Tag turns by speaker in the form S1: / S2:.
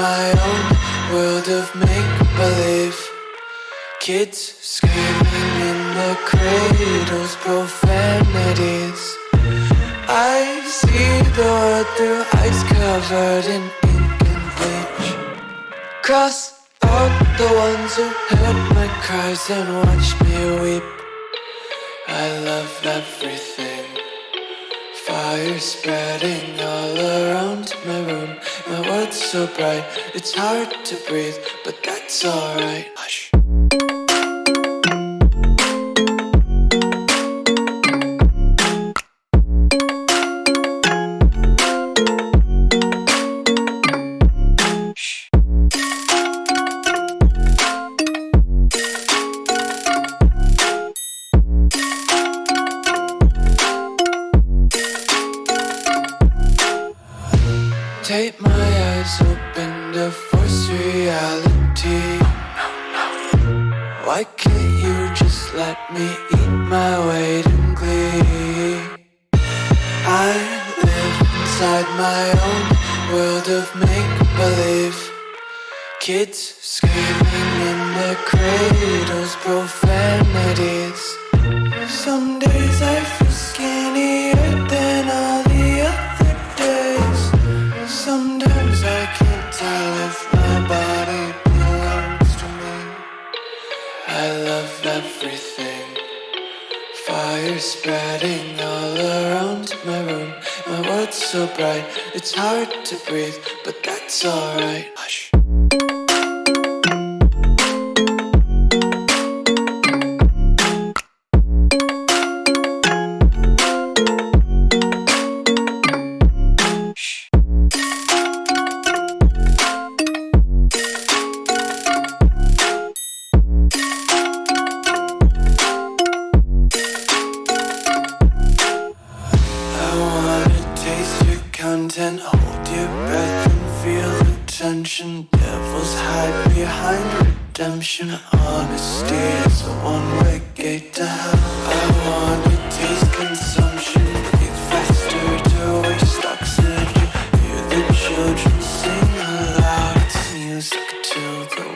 S1: my own world of make-believe. Kids screaming in the cradles, profanities. I see the world through ice covered in ink and bleach. Cross out the ones who heard my cries and watched me weep. I love everything. Fire spreading all around my room. My world's so bright, it's hard to breathe, but that's alright. Hush. Take my eyes open to force reality. Why can't you just let me eat my weight in glee? I live inside my own world of make-believe. Kids screaming in their cradles, profanities. Some days I feel skinnier than all the other days. Sometimes I can't tell if my body belongs to me. I love everything. Fire spreading all around my room. My world's so bright, it's hard to breathe, but that's alright. Hush. Content, hold your breath and feel the tension. Devils hide behind redemption. Honesty is a one-way gate to hell. I wanna taste consumption. Breathe faster to waste oxygen. Hear the children sing aloud. It's music to the